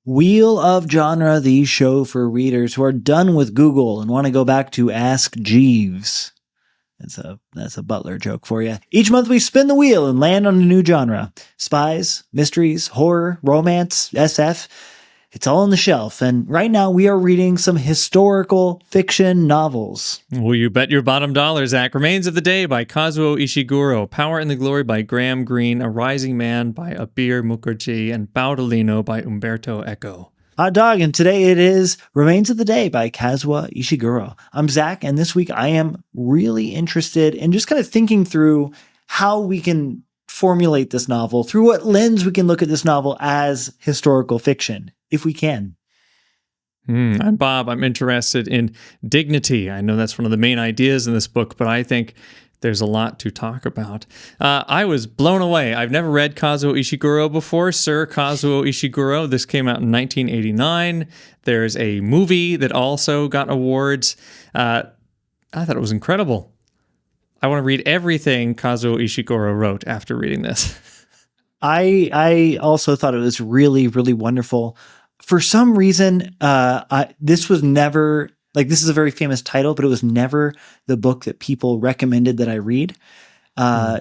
Wheel of Genre, the show for readers who are done with Google and want to go back to Ask Jeeves. That's a Butler joke for you. Each month we spin the wheel and land on a new genre. Spies, mysteries, horror, romance, SF. It's all on the shelf. And right now we are reading some historical fiction novels. Well, you bet your bottom dollar, Zach. Remains of the Day by Kazuo Ishiguro. Power and the Glory by Graham Greene. A Rising Man by Abir Mukherjee. And Baudolino by Umberto Eco. Hot dog, and today it is Remains of the Day by Kazuo Ishiguro. I'm Zach, and this week I am really interested in just kind of thinking through how we can formulate this novel, through what lens we can look at this novel as historical fiction, if we can. I'm Bob. I'm interested in dignity. I know that's one of the main ideas in this book, but I think there's a lot to talk about. I was blown away. I've never read Kazuo Ishiguro before. Sir Kazuo Ishiguro. This came out in 1989. There's a movie that also got awards. I thought it was incredible. I want to read everything Kazuo Ishiguro wrote after reading this. I also thought it was really, really wonderful. For some reason, this was never... this is a very famous title, but it was never the book that people recommended that I read.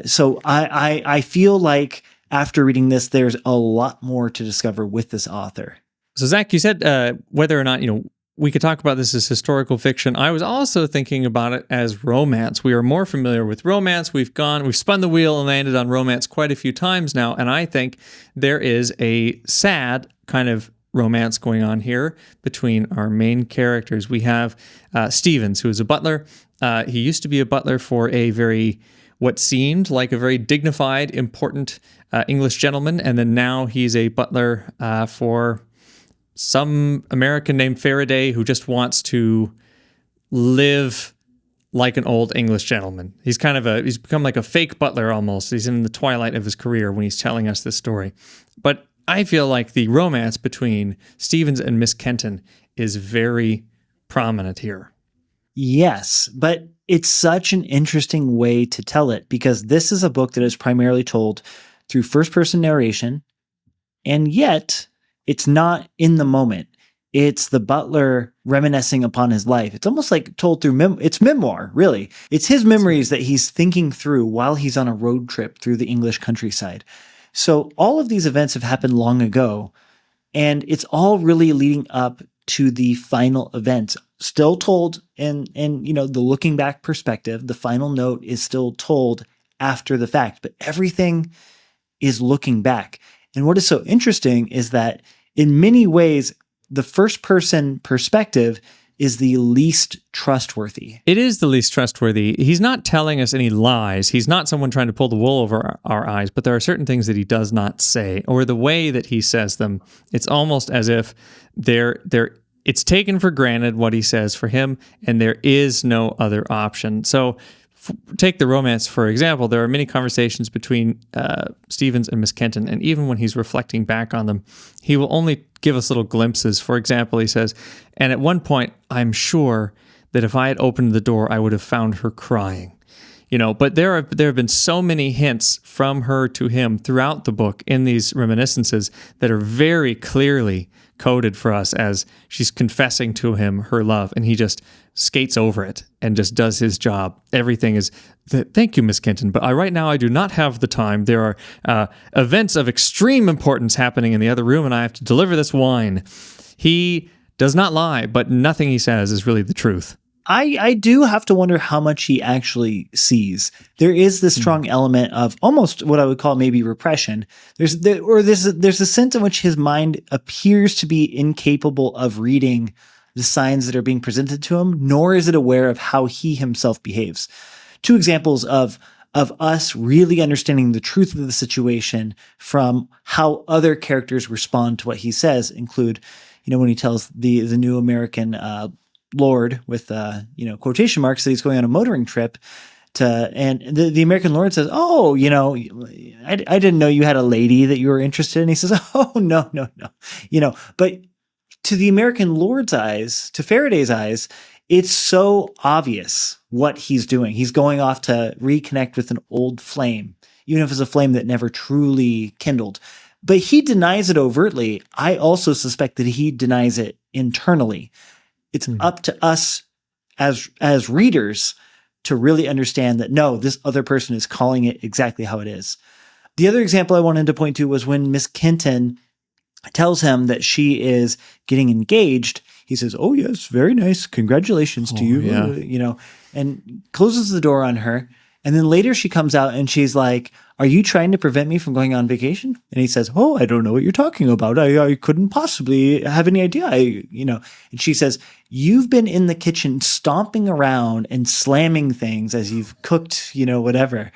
So I feel like after reading this, there's a lot more to discover with this author. So Zach, you said whether or not, we could talk about this as historical fiction. I was also thinking about it as romance. We are more familiar with romance. We've spun the wheel and landed on romance quite a few times now. And I think there is a sad kind of romance going on here between our main characters. We have Stevens, who is a butler. He used to be a butler for what seemed like a very dignified, important English gentleman, and then now he's a butler for some American named Faraday who just wants to live like an old English gentleman. He's become like a fake butler almost. He's in the twilight of his career when he's telling us this story. But I feel like the romance between Stevens and Miss Kenton is very prominent here. Yes, but it's such an interesting way to tell it because this is a book that is primarily told through first-person narration, and yet it's not in the moment. It's the butler reminiscing upon his life. It's almost like told through it's memoir, really. It's his memories that he's thinking through while he's on a road trip through the English countryside. So all of these events have happened long ago, and it's all really leading up to the final event, still told in the looking back perspective. The final note is still told after the fact, but everything is looking back. And what is so interesting is that in many ways, the first person perspective is the least trustworthy. It is the least trustworthy. He's not telling us any lies. He's not someone trying to pull the wool over our eyes, but there are certain things that he does not say, or the way that he says them. It's almost as if it's taken for granted what he says for him, and there is no other option. So take the romance, for example. There are many conversations between Stevens and Miss Kenton, and even when he's reflecting back on them, he will only give us little glimpses. For example, he says, and at one point, I'm sure that if I had opened the door, I would have found her crying. But there have been so many hints from her to him throughout the book in these reminiscences that are very clearly coded for us as she's confessing to him her love, and he just skates over it and just does his job. Everything is, thank you, Miss Kenton, but right now I do not have the time. There are events of extreme importance happening in the other room, and I have to deliver this wine. He does not lie, but nothing he says is really the truth. I do have to wonder how much he actually sees. There is this strong element of almost what I would call maybe repression. There's a sense in which his mind appears to be incapable of reading the signs that are being presented to him, nor is it aware of how he himself behaves. Two examples of us really understanding the truth of the situation from how other characters respond to what he says include, when he tells the new American lord with quotation marks that he's going on a motoring trip and the American lord says, "Oh, I didn't know you had a lady that you were interested in." He says, "Oh, no. But to the American lord's eyes, to Faraday's eyes, it's so obvious what he's doing. He's going off to reconnect with an old flame, even if it's a flame that never truly kindled. but he denies it overtly. I also suspect that he denies it internally. It's up to us as readers to really understand that, no, this other person is calling it exactly how it is. The other example I wanted to point to was when Miss Kenton tells him that she is getting engaged. He says, "Oh yes, very nice. Congratulations to you." Yeah. And closes the door on her. And then later she comes out and she's like, "Are you trying to prevent me from going on vacation?" And he says, "Oh, I don't know what you're talking about. I couldn't possibly have any idea." And she says, "You've been in the kitchen stomping around and slamming things as you've cooked, whatever."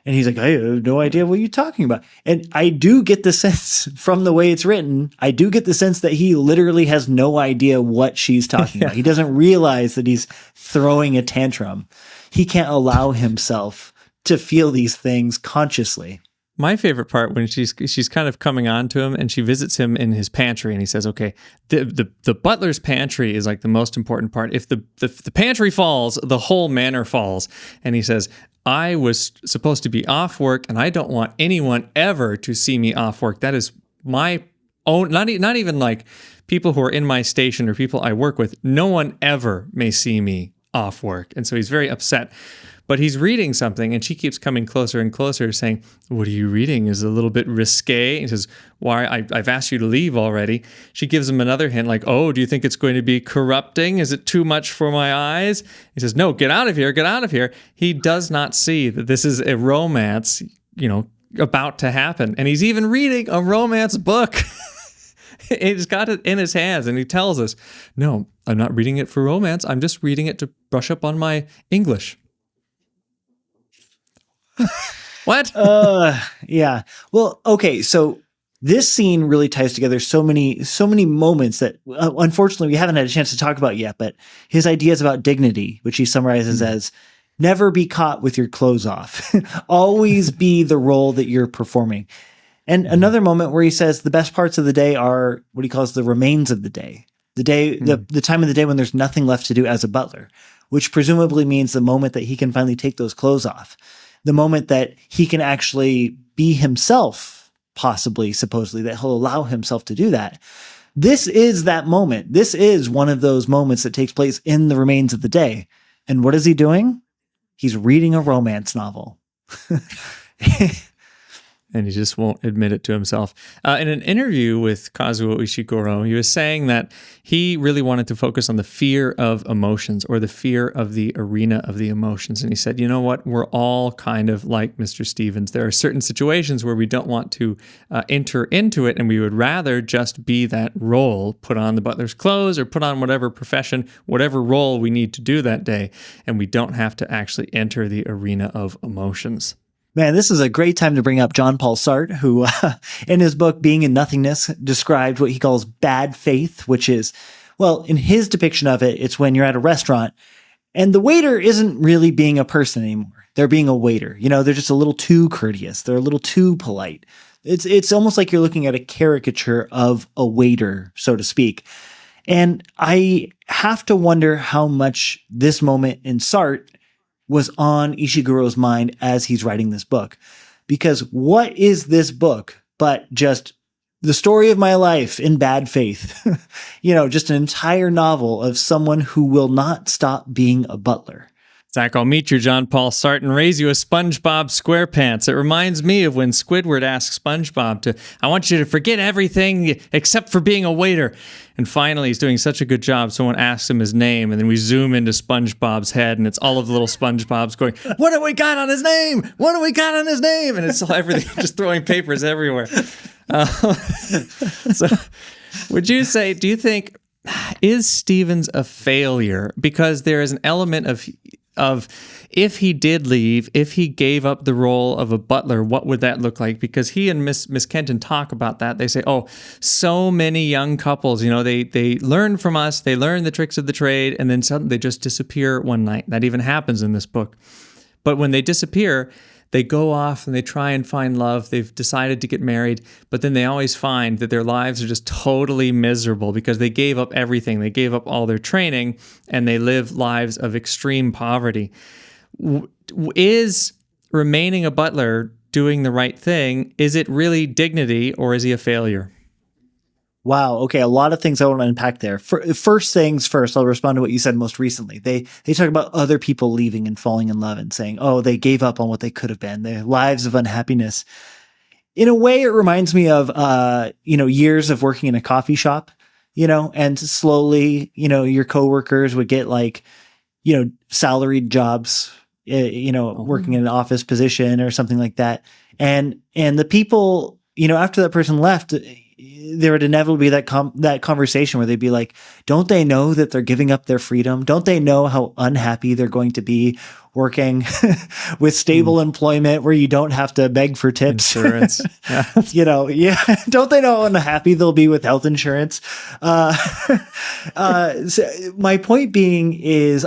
And he's like, "I have no idea what you're talking about." And I do get the sense from the way it's written, I do get the sense that he literally has no idea what she's talking about. He doesn't realize that he's throwing a tantrum. He can't allow himself to feel these things consciously. My favorite part when she's kind of coming on to him and she visits him in his pantry and he says, "Okay, the butler's pantry is like the most important part. If the pantry falls, the whole manor falls." And he says, "I was supposed to be off work and I don't want anyone ever to see me off work. That is my own, not even like people who are in my station or people I work with. No one ever may see me off work." And so he's very upset. But he's reading something, and she keeps coming closer and closer, saying, "What are you reading? Is it a little bit risque?" He says, "Why? I've asked you to leave already." She gives him another hint, like, "Oh, do you think it's going to be corrupting? Is it too much for my eyes?" He says, "No, get out of here, get out of here." He does not see that this is a romance, about to happen. And he's even reading a romance book. He's got it in his hands, and he tells us, "No, I'm not reading it for romance. I'm just reading it to brush up on my English." What? Yeah. Well, okay. So this scene really ties together so many moments that unfortunately we haven't had a chance to talk about yet, but his ideas about dignity, which he summarizes as never be caught with your clothes off, always be the role that you're performing. And another moment where he says the best parts of the day are what he calls the remains of the day, the time of the day when there's nothing left to do as a butler, which presumably means the moment that he can finally take those clothes off. The moment that he can actually be himself, possibly, supposedly, that he'll allow himself to do that. This is that moment. This is one of those moments that takes place in the remains of the day. And what is he doing? He's reading a romance novel. And he just won't admit it to himself. In an interview with Kazuo Ishiguro, he was saying that he really wanted to focus on the fear of emotions, or the fear of the arena of the emotions. And he said, "You know what? We're all kind of like Mr. Stevens. There are certain situations where we don't want to enter into it, and we would rather just be that role, put on the butler's clothes or put on whatever profession, whatever role we need to do that day, and we don't have to actually enter the arena of emotions." Man, this is a great time to bring up John Paul Sartre, who in his book, Being in Nothingness, described what he calls bad faith, which is, well, in his depiction of it, it's when you're at a restaurant and the waiter isn't really being a person anymore. They're being a waiter. They're just a little too courteous. They're a little too polite. It's almost like you're looking at a caricature of a waiter, so to speak. And I have to wonder how much this moment in Sartre was on Ishiguro's mind as he's writing this book. Because what is this book but just the story of my life in bad faith? Just an entire novel of someone who will not stop being a butler. Zach, I'll meet you, John Paul Sartre, and raise you a SpongeBob SquarePants. It reminds me of when Squidward asks SpongeBob I want you to forget everything except for being a waiter. And finally, he's doing such a good job, someone asks him his name, and then we zoom into SpongeBob's head, and it's all of the little SpongeBobs going, "What do we got on his name? What do we got on his name?" And it's everything, just throwing papers everywhere. So do you think, is Stevens a failure? Because there is an element of if he did leave, if he gave up the role of a butler, what would that look like? Because he and Miss Kenton talk about that. They say, "Oh, so many young couples, they learn from us, they learn the tricks of the trade, and then suddenly they just disappear one night." That even happens in this book. But when they disappear, they go off and they try and find love. They've decided to get married, but then they always find that their lives are just totally miserable because they gave up everything. They gave up all their training and they live lives of extreme poverty. Is remaining a butler doing the right thing, is it really dignity or is he a failure? Wow. Okay. A lot of things I want to unpack there. First things first, I'll respond to what you said most recently. They talk about other people leaving and falling in love and saying, oh, they gave up on what they could have been, their lives of unhappiness. In a way, it reminds me of, years of working in a coffee shop, and slowly, your coworkers would get like, salaried jobs, working in an office position or something like that. And the people, after that person left, there would inevitably be that conversation where they'd be like, don't they know that they're giving up their freedom? Don't they know how unhappy they're going to be working with stable employment where you don't have to beg for tips? Insurance. Yeah. Don't they know how unhappy they'll be with health insurance? So my point being is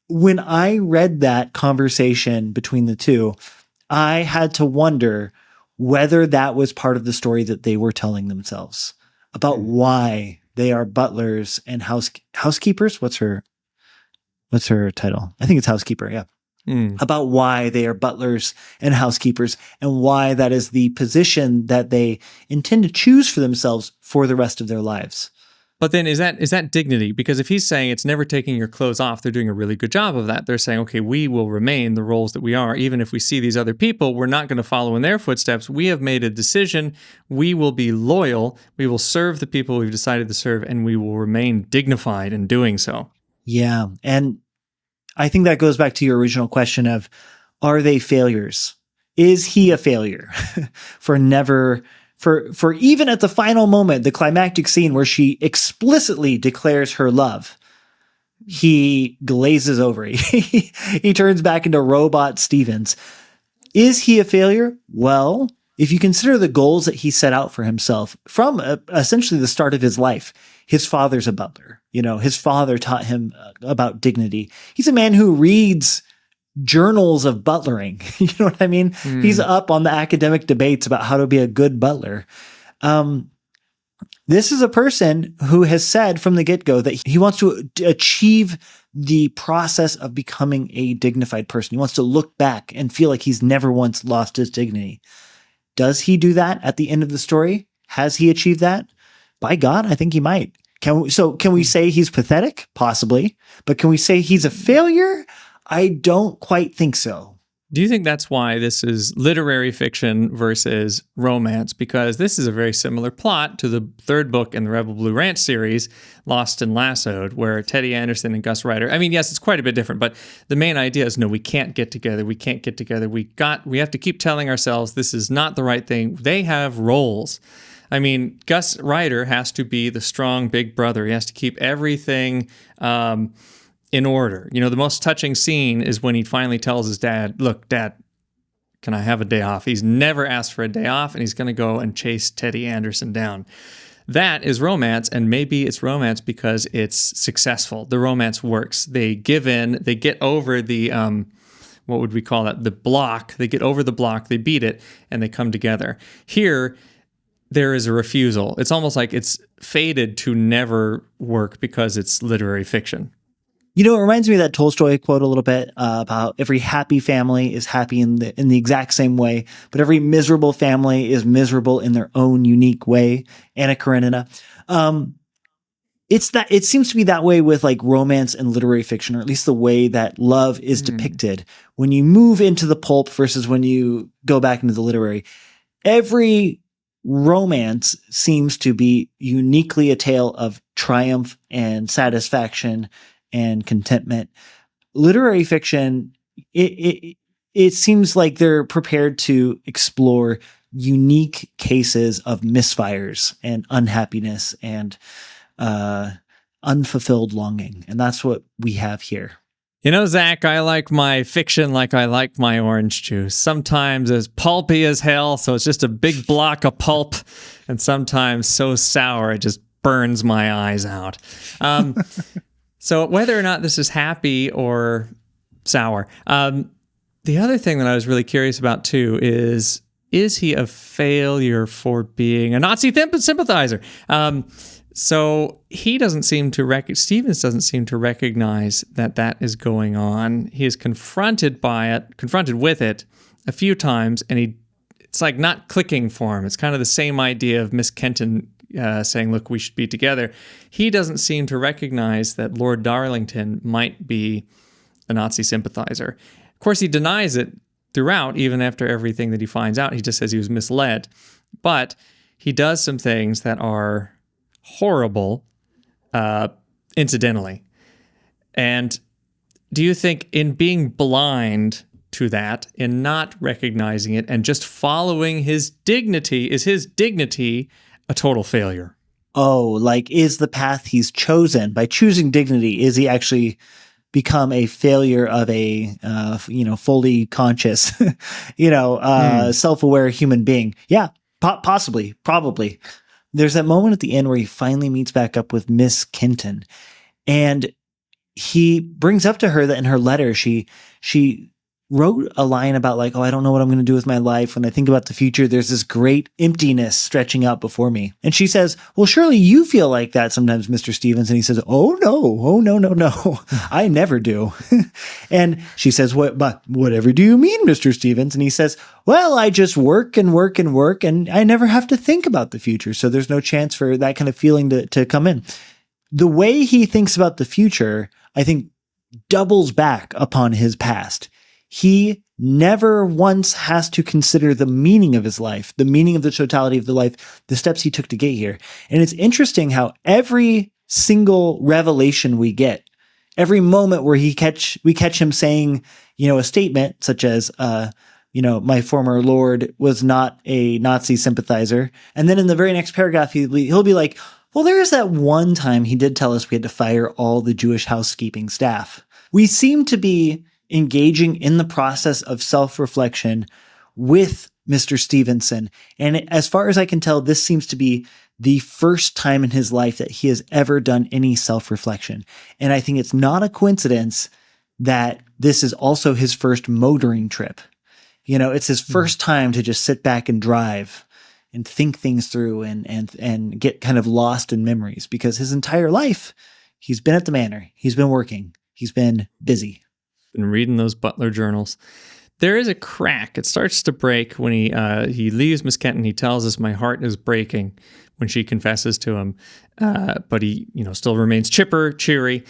when I read that conversation between the two, I had to wonder whether that was part of the story that they were telling themselves about why they are butlers and housekeepers. What's her title? I think it's housekeeper. Yeah. About why they are butlers and housekeepers and why that is the position that they intend to choose for themselves for the rest of their lives. But then is that dignity? Because if he's saying it's never taking your clothes off, they're doing a really good job of that. They're saying, okay, we will remain the roles that we are. Even if we see these other people, we're not going to follow in their footsteps. We have made a decision. We will be loyal. We will serve the people we've decided to serve, and we will remain dignified in doing so. Yeah. And I think that goes back to your original question of, are they failures? Is he a failure for even at the final moment, the climactic scene where she explicitly declares her love, he glazes over. He turns back into robot Stevens. Is he a failure? Well, if you consider the goals that he set out for himself from essentially the start of his life, his father's a butler. His father taught him about dignity. He's a man who reads journals of butlering. You know what I mean? He's up on the academic debates about how to be a good butler. This is a person who has said from the get-go that he wants to achieve the process of becoming a dignified person. He wants to look back and feel like he's never once lost his dignity. Does he do that at the end of the story? Has he achieved that? By God, I think he might. Can we say he's pathetic? Possibly. But can we say he's a failure? I don't quite think so. Do you think that's why this is literary fiction versus romance? Because this is a very similar plot to the third book in the Rebel Blue Ranch series, Lost and Lassoed, where Teddy Anderson and Gus Ryder, I mean, yes, it's quite a bit different, but the main idea is, no, we can't get together. We can't get together. We have to keep telling ourselves this is not the right thing. They have roles. I mean, Gus Ryder has to be the strong big brother. He has to keep everything in order. The most touching scene is when he finally tells his dad, look, Dad, can I have a day off? He's never asked for a day off, and he's going to go and chase Teddy Anderson down. That is romance, and maybe it's romance because it's successful. The romance works. They give in, they get over the, what would we call that? The block. They get over the block, they beat it, and they come together. Here, there is a refusal. It's almost like it's fated to never work because it's literary fiction. It reminds me of that Tolstoy quote a little bit about every happy family is happy in the exact same way, but every miserable family is miserable in their own unique way. Anna Karenina. It seems to be that way with like romance and literary fiction, or at least the way that love is depicted when you move into the pulp versus when you go back into the literary. Every romance seems to be uniquely a tale of triumph and satisfaction and contentment. Literary fiction, it seems like they're prepared to explore unique cases of misfires and unhappiness and unfulfilled longing. And that's what we have here. Zach, I like my fiction like I like my orange juice. Sometimes as pulpy as hell, so it's just a big block of pulp, and sometimes so sour it just burns my eyes out. So whether or not this is happy or sour, the other thing that I was really curious about too is he a failure for being a Nazi sympathizer? So he doesn't seem to Stevens doesn't seem to recognize that is going on. He is confronted with it, a few times, and it's like not clicking for him. It's kind of the same idea of Miss Kenton saying, look, we should be together. He doesn't seem to recognize that Lord Darlington might be a Nazi sympathizer. Of course, he denies it throughout, even after everything that he finds out. He just says he was misled. But he does some things that are horrible, incidentally. And do you think in being blind to that, in not recognizing it, and just following his dignity, is his dignity a total failure? Oh, like, is the path he's chosen, by choosing dignity, is he actually become a failure of a, fully conscious, self-aware human being? Yeah, possibly, probably. There's that moment at the end where he finally meets back up with Miss Kenton, and he brings up to her that in her letter, she wrote a line about like, oh, I don't know what I'm going to do with my life. When I think about the future, there's this great emptiness stretching out before me. And she says, well, surely you feel like that sometimes, Mr. Stevens. And he says, oh, no. I never do. And she says, but whatever do you mean, Mr. Stevens? And he says, well, I just work and work and work, and I never have to think about the future. So there's no chance for that kind of feeling to come in. The way he thinks about the future, I think, doubles back upon his past. He never once has to consider the meaning of his life, the meaning of the totality of the life, the steps he took to get here. And it's interesting how every single revelation we get, every moment where we catch him saying, a statement such as, my former lord was not a Nazi sympathizer. And then in the very next paragraph, he'll be like, well, there is that one time he did tell us we had to fire all the Jewish housekeeping staff. We seem to be engaging in the process of self-reflection with Mr. Stevenson. And as far as I can tell, this seems to be the first time in his life that he has ever done any self-reflection. And I think it's not a coincidence that this is also his first motoring trip. It's his first time to just sit back and drive and think things through and get kind of lost in memories, because his entire life he's been at the manor. He's been working. He's been busy. Been reading those Butler journals. There is a crack. It starts to break when he leaves Miss Kenton. He tells us, my heart is breaking, when she confesses to him. But he, still remains chipper, cheery.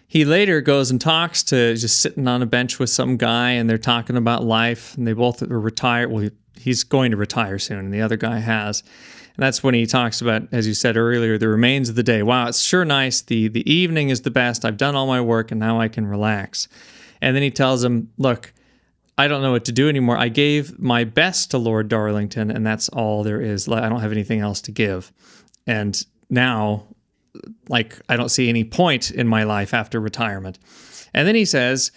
He later goes and talks to, just sitting on a bench with some guy, and they're talking about life, and they both are retired. Well, he's going to retire soon, and the other guy has. And that's when he talks about, as you said earlier, the remains of the day. Wow, it's sure nice. The evening is the best. I've done all my work, and now I can relax. And then he tells him, look, I don't know what to do anymore. I gave my best to Lord Darlington, and that's all there is. I don't have anything else to give. And now, I don't see any point in my life after retirement. And then he says,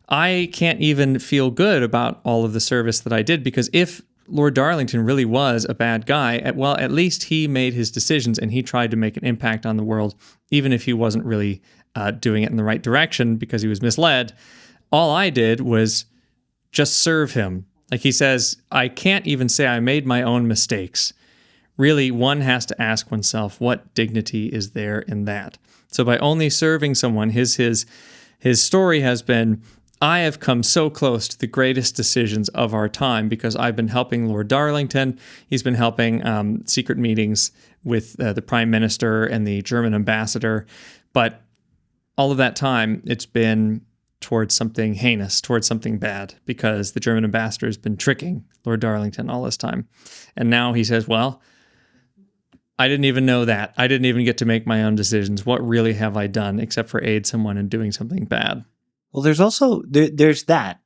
I can't even feel good about all of the service that I did, because if Lord Darlington really was a bad guy, at least he made his decisions and he tried to make an impact on the world, even if he wasn't really doing it in the right direction because he was misled. All I did was just serve him. Like he says, I can't even say I made my own mistakes. Really, one has to ask oneself, what dignity is there in that? So by only serving someone, his story has been, I have come so close to the greatest decisions of our time because I've been helping Lord Darlington. He's been helping secret meetings with the Prime Minister and the German ambassador. But all of that time, it's been towards something heinous, towards something bad, because the German ambassador has been tricking Lord Darlington all this time. And now he says, well, I didn't even know that. I didn't even get to make my own decisions. What really have I done except for aid someone in doing something bad? Well, there's also, there's that,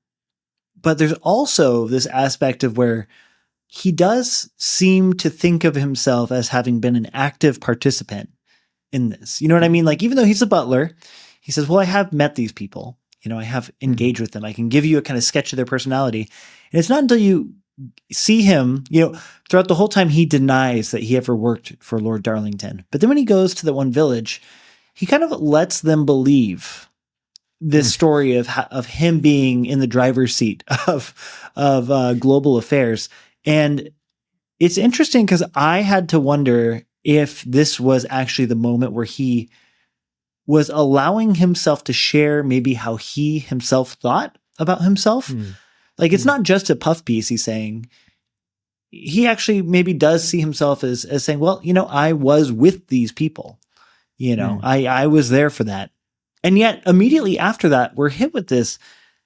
but there's also this aspect of where he does seem to think of himself as having been an active participant in this. You know what I mean? Like, even though he's a butler, he says, well, I have met these people. I have engaged with them. I can give you a kind of sketch of their personality. And it's not until you see him, throughout the whole time, he denies that he ever worked for Lord Darlington. But then when he goes to that one village, he kind of lets them believe this story of him being in the driver's seat of global affairs. And it's interesting because I had to wonder if this was actually the moment where he was allowing himself to share maybe how he himself thought about himself. Like, it's not just a puff piece. He's saying he actually maybe does see himself as saying, well, I was with these people, I was there for that. And yet immediately after that, we're hit with this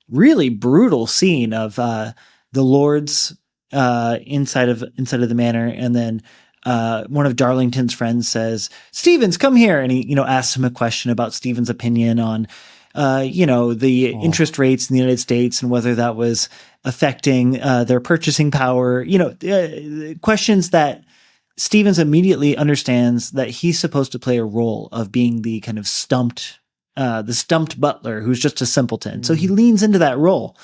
really brutal scene of the lords inside of the manor, and then one of Darlington's friends says, "Stevens, come here," and he asks him a question about Stevens' opinion on the interest rates in the United States and whether that was affecting their purchasing power. Questions that Stevens immediately understands that he's supposed to play a role of being the kind of stumped butler who's just a simpleton. So he leans into that role.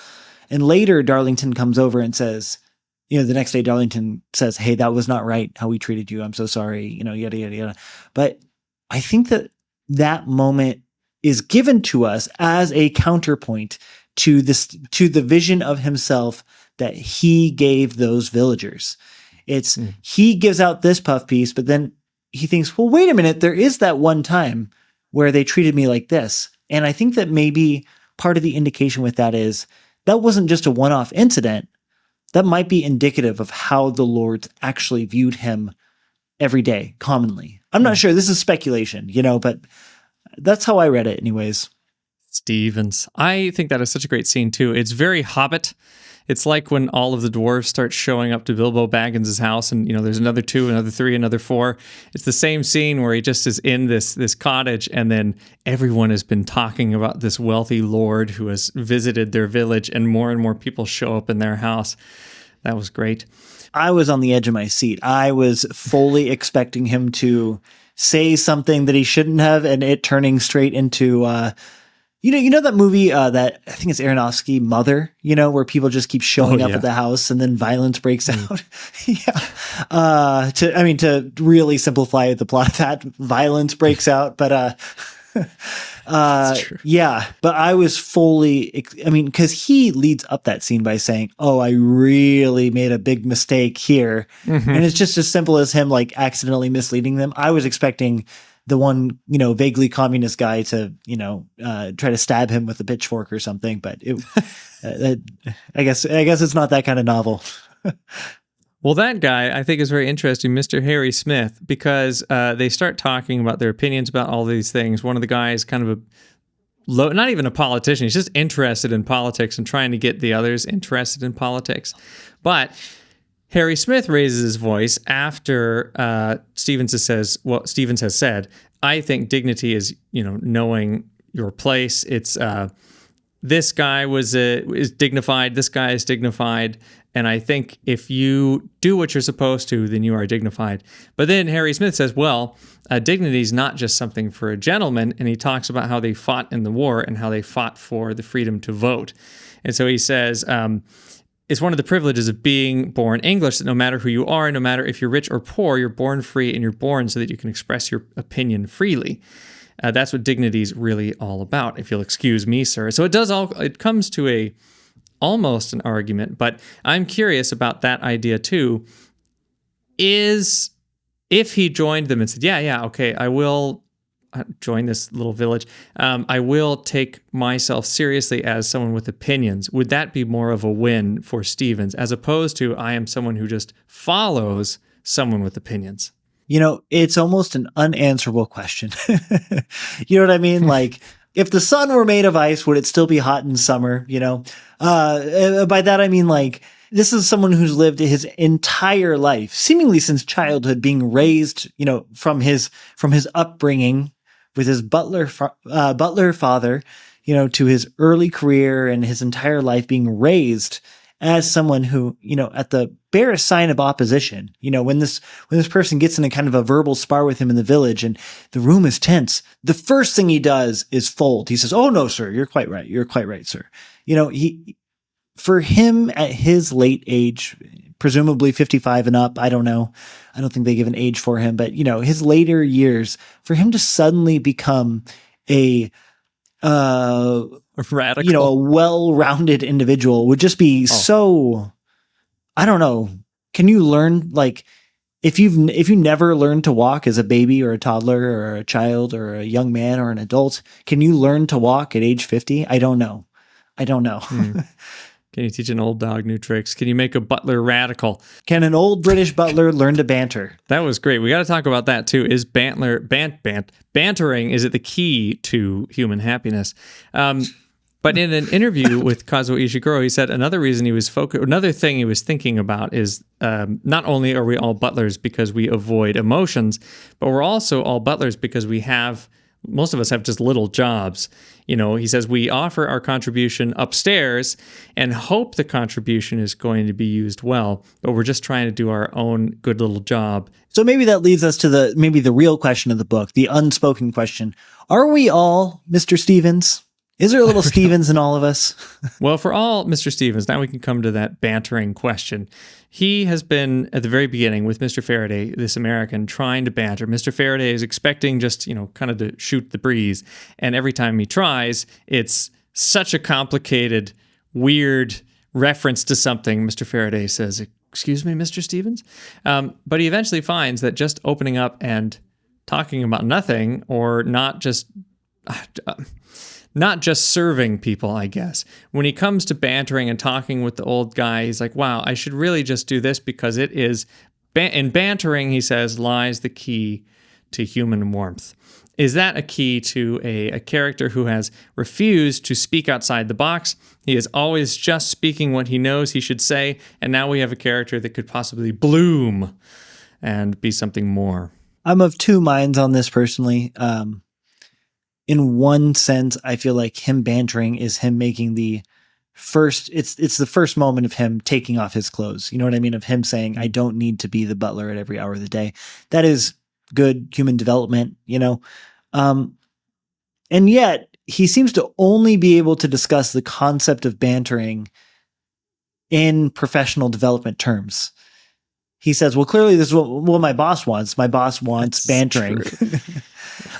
And later Darlington comes over and says, the next day Darlington says, "Hey, that was not right how we treated you. I'm so sorry," yada, yada, yada. But I think that moment is given to us as a counterpoint to the vision of himself that he gave those villagers. It's he gives out this puff piece, but then he thinks, well, wait a minute, there is that one time where they treated me like this. And I think that maybe part of the indication with that is that wasn't just a one-off incident. That might be indicative of how the lords actually viewed him every day, commonly. I'm not sure. This is speculation, but that's how I read it anyways. Stevens. I think that is such a great scene too. It's very Hobbit. It's like when all of the dwarves start showing up to Bilbo Baggins' house, and there's another 2, another 3, another 4. It's the same scene where he just is in this cottage, and then everyone has been talking about this wealthy lord who has visited their village, and more people show up in their house. That was great. I was on the edge of my seat. I was fully expecting him to say something that he shouldn't have, and it turning straight into that movie that I think it's Aronofsky, Mother, where people just keep showing up at the house and then violence breaks out. To really simplify the plot of that, violence breaks out, but but I was fully, because he leads up that scene by saying, "Oh, I really made a big mistake here." And it's just as simple as him like accidentally misleading them. I was expecting the one, vaguely communist guy to, try to stab him with a pitchfork or something, but I guess it's not that kind of novel. Well, that guy I think is very interesting, Mr. Harry Smith, because they start talking about their opinions about all these things. One of the guys kind of not even a politician. He's just interested in politics and trying to get the others interested in politics. But Harry Smith raises his voice after Stevens has said, "I think dignity is, knowing your place. It's this guy is dignified. This guy is dignified. And I think if you do what you're supposed to, then you are dignified." But then Harry Smith says, well, dignity is not just something for a gentleman. And he talks about how they fought in the war and how they fought for the freedom to vote. And so he says, it's one of the privileges of being born English that no matter who you are, no matter if you're rich or poor, you're born free and you're born so that you can express your opinion freely. That's what dignity is really all about, if you'll excuse me, sir. So it comes to almost an argument, but I'm curious about that idea too. If he joined them and said, yeah, okay, I will join this little village. I will take myself seriously as someone with opinions. Would that be more of a win for Stevens as opposed to I am someone who just follows someone with opinions? It's almost an unanswerable question. You know what I mean? Like, if the sun were made of ice, would it still be hot in summer? By that, I mean, like, this is someone who's lived his entire life, seemingly since childhood, being raised, from his upbringing with his butler father, to his early career and his entire life being raised as someone who, at the barest sign of opposition, when this person gets in a kind of a verbal spar with him in the village and the room is tense, the first thing he does is fold. He says, "Oh no, sir, you're quite right. You're quite right, sir." For him at his late age, presumably 55 and up, I don't know. I don't think they give an age for him, but his later years, for him to suddenly become a radical, a well-rounded individual would just be so, I don't know. Can you learn, like, if you never learned to walk as a baby or a toddler or a child or a young man or an adult, can you learn to walk at age 50? I don't know. Can you teach an old dog new tricks? Can you make a butler radical? Can an old British butler learn to banter? That was great. We got to talk about that too. Is bantering, is it the key to human happiness? But in an interview with Kazuo Ishiguro, he said another thing he was thinking about is not only are we all butlers because we avoid emotions, but we're also all butlers because most of us have just little jobs. He says we offer our contribution upstairs and hope the contribution is going to be used well, but we're just trying to do our own good little job. So maybe that leads us to the real question of the book, the unspoken question. Are we all Mr. Stevens? Is there a little Stevens in all of us? Well, for all Mr. Stevens, now we can come to that bantering question. He has been, at the very beginning, with Mr. Faraday, this American, trying to banter. Mr. Faraday is expecting just, kind of to shoot the breeze. And every time he tries, it's such a complicated, weird reference to something. Mr. Faraday says, "Excuse me, Mr. Stevens?" But he eventually finds that just opening up and talking about nothing, or not just serving people, I guess. When he comes to bantering and talking with the old guy, he's like, wow, I should really just do this because it is, in bantering, he says, lies the key to human warmth. Is that a key to a character who has refused to speak outside the box? He is always just speaking what he knows he should say, and now we have a character that could possibly bloom and be something more. I'm of two minds on this personally. In one sense, I feel like him bantering is him making the first, it's the first moment of him taking off his clothes. You know what I mean? Of him saying, I don't need to be the butler at every hour of the day. That is good human development, and yet he seems to only be able to discuss the concept of bantering in professional development terms. He says, well, clearly this is what my boss wants. My boss wants bantering.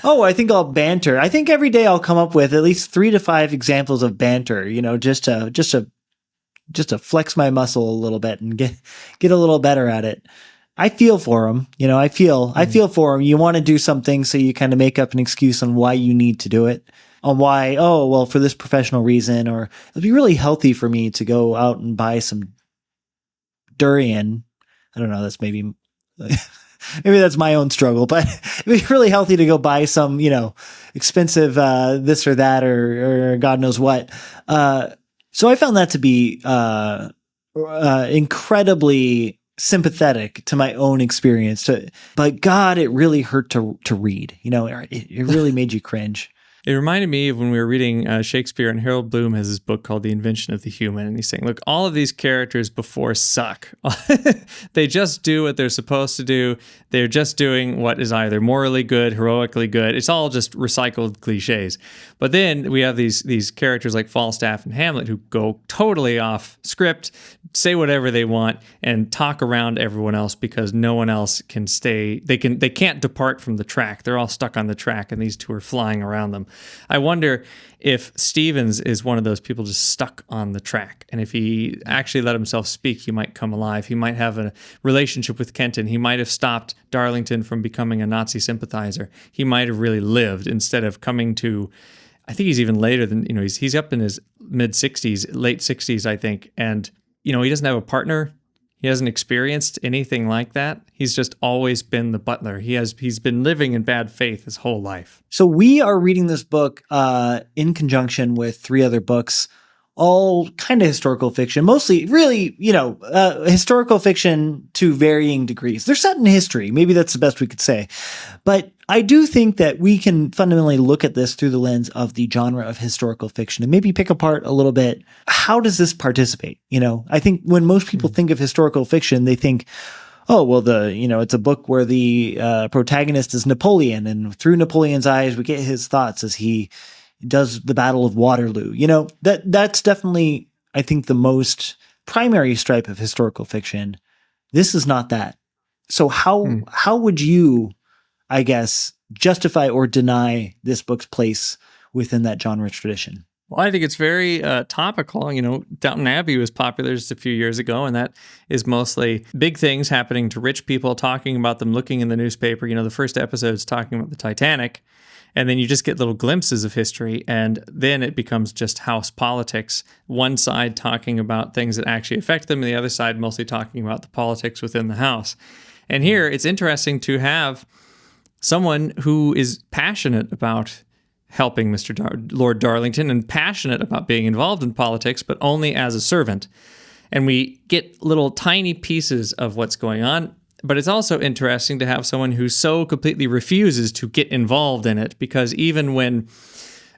Oh, I think I'll banter. I think every day I'll come up with at least 3 to 5 examples of banter, just to flex my muscle a little bit and get a little better at it. I feel for him. I feel for him. You want to do something, so you kind of make up an excuse on why you need to do it. On why, for this professional reason, or it'd be really healthy for me to go out and buy some durian. I don't know. That's maybe that's my own struggle, but it'd be really healthy to go buy some, expensive this or that or God knows what. So I found that to be incredibly sympathetic to my own experience. But God, it really hurt to read. It really made you cringe. It reminded me of when we were reading Shakespeare, and Harold Bloom has his book called The Invention of the Human, and he's saying, look, all of these characters before suck. They just do what they're supposed to do. They're just doing what is either morally good, heroically good. It's all just recycled cliches. But then we have these characters like Falstaff and Hamlet who go totally off script, say whatever they want, and talk around everyone else because no one else can stay. They can't depart from the track. They're all stuck on the track, and these two are flying around them. I wonder if Stevens is one of those people just stuck on the track. And if he actually let himself speak, he might come alive. He might have a relationship with Kenton. He might have stopped Darlington from becoming a Nazi sympathizer. He might have really lived instead of coming to, I think he's even later than, he's up in his mid 60s, late 60s, I think. And, he doesn't have a partner. He hasn't experienced anything like that. He's just always been the butler. He's been living in bad faith his whole life. So we are reading this book in conjunction with 3 other books, all kind of historical fiction, mostly really, historical fiction to varying degrees. They're set in history. Maybe that's the best we could say. But I do think that we can fundamentally look at this through the lens of the genre of historical fiction and maybe pick apart a little bit. How does this participate? I think when most people think of historical fiction, they think, oh, well, it's a book where the protagonist is Napoleon, and through Napoleon's eyes, we get his thoughts as he does the Battle of Waterloo. That's definitely, I think, the most primary stripe of historical fiction. This is not that. So how would you, I guess, justify or deny this book's place within that genre tradition? Well, I think it's very topical. Downton Abbey was popular just a few years ago, and that is mostly big things happening to rich people, talking about them, looking in the newspaper. The first episode is talking about the Titanic, And then you just get little glimpses of history, and then it becomes just house politics. One side talking about things that actually affect them, and the other side mostly talking about the politics within the house. And here, it's interesting to have someone who is passionate about helping Lord Darlington and passionate about being involved in politics, but only as a servant. And we get little tiny pieces of what's going on. But it's also interesting to have someone who so completely refuses to get involved in it, because even when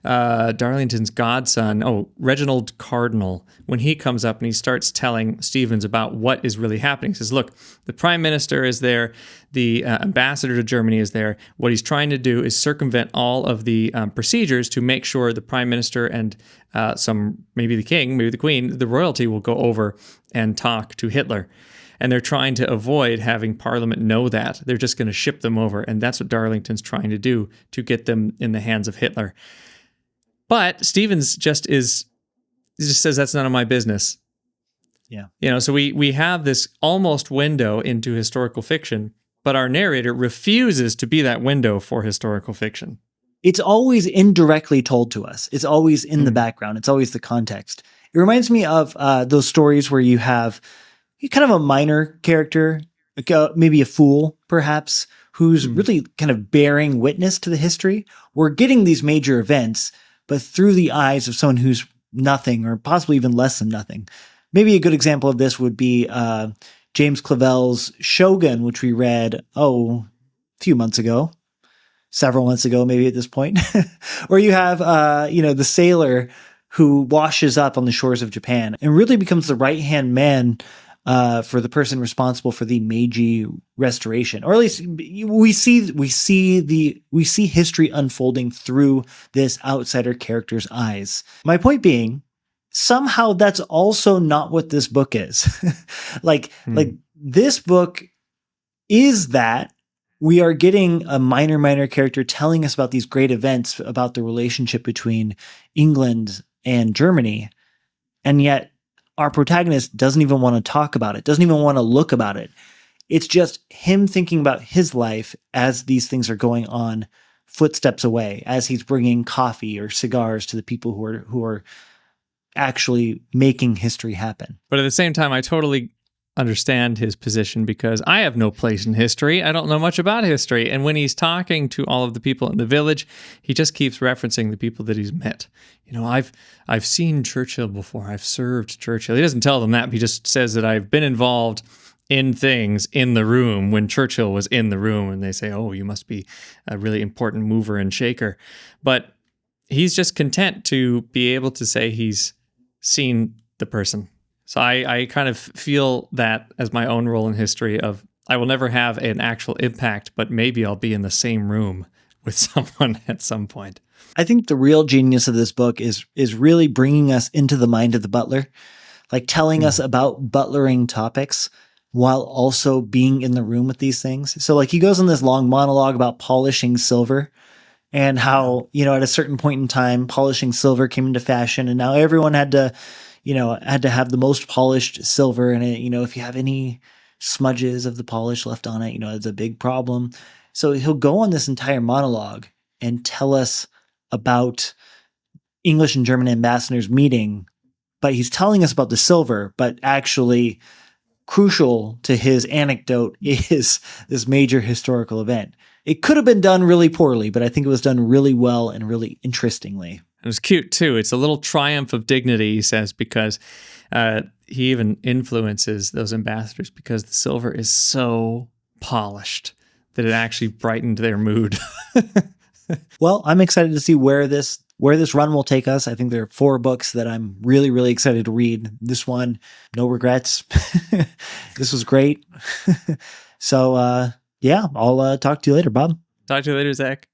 Darlington's godson, Reginald Cardinal, when he comes up and he starts telling Stevens about what is really happening, he says, look, the prime minister is there, the ambassador to Germany is there. What he's trying to do is circumvent all of the procedures to make sure the prime minister and maybe the king, maybe the queen, the royalty will go over and talk to Hitler. And they're trying to avoid having Parliament know that. They're just going to ship them over. And that's what Darlington's trying to do, to get them in the hands of Hitler. But Stevens just says, that's none of my business. Yeah. So we have this almost window into historical fiction, but our narrator refuses to be that window for historical fiction. It's always indirectly told to us. It's always in the background. It's always the context. It reminds me of those stories where you have kind of a minor character, like maybe a fool, perhaps, who's really kind of bearing witness to the history. We're getting these major events, but through the eyes of someone who's nothing, or possibly even less than nothing. Maybe a good example of this would be James Clavell's Shogun, which we read, a few months ago, several months ago, maybe at this point, where you have, the sailor who washes up on the shores of Japan and really becomes the right-hand man for the person responsible for the Meiji Restoration, or at least we see history unfolding through this outsider character's eyes. My point being, somehow that's also not what this book is. like this book is that we are getting a minor character telling us about these great events, about the relationship between England and Germany, and yet our protagonist doesn't even want to talk about it, doesn't even want to look about it. It's just him thinking about his life as these things are going on footsteps away, as he's bringing coffee or cigars to the people who are actually making history happen. But at the same time, I totally understand his position, because I have no place in history. I don't know much about history. And when he's talking to all of the people in the village, he just keeps referencing the people that he's met. I've seen Churchill before. I've served Churchill. He doesn't tell them that. He just says that I've been involved in things in the room when Churchill was in the room. And they say, oh, you must be a really important mover and shaker. But he's just content to be able to say he's seen the person. So I kind of feel that as my own role in history of, I will never have an actual impact, but maybe I'll be in the same room with someone at some point. I think the real genius of this book is really bringing us into the mind of the butler, like telling us about butlering topics while also being in the room with these things. So like he goes on this long monologue about polishing silver and how, at a certain point in time, polishing silver came into fashion, and now everyone had to have the most polished silver. And if you have any smudges of the polish left on it, it's a big problem. So he'll go on this entire monologue and tell us about English and German ambassadors meeting, but he's telling us about the silver, but actually crucial to his anecdote is this major historical event. It could have been done really poorly, but I think it was done really well and really interestingly. It was cute, too. It's a little triumph of dignity, he says, because he even influences those ambassadors because the silver is so polished that it actually brightened their mood. Well, I'm excited to see where this run will take us. I think there are 4 books that I'm really, really excited to read. This one, no regrets. This was great. So, I'll talk to you later, Bob. Talk to you later, Zach.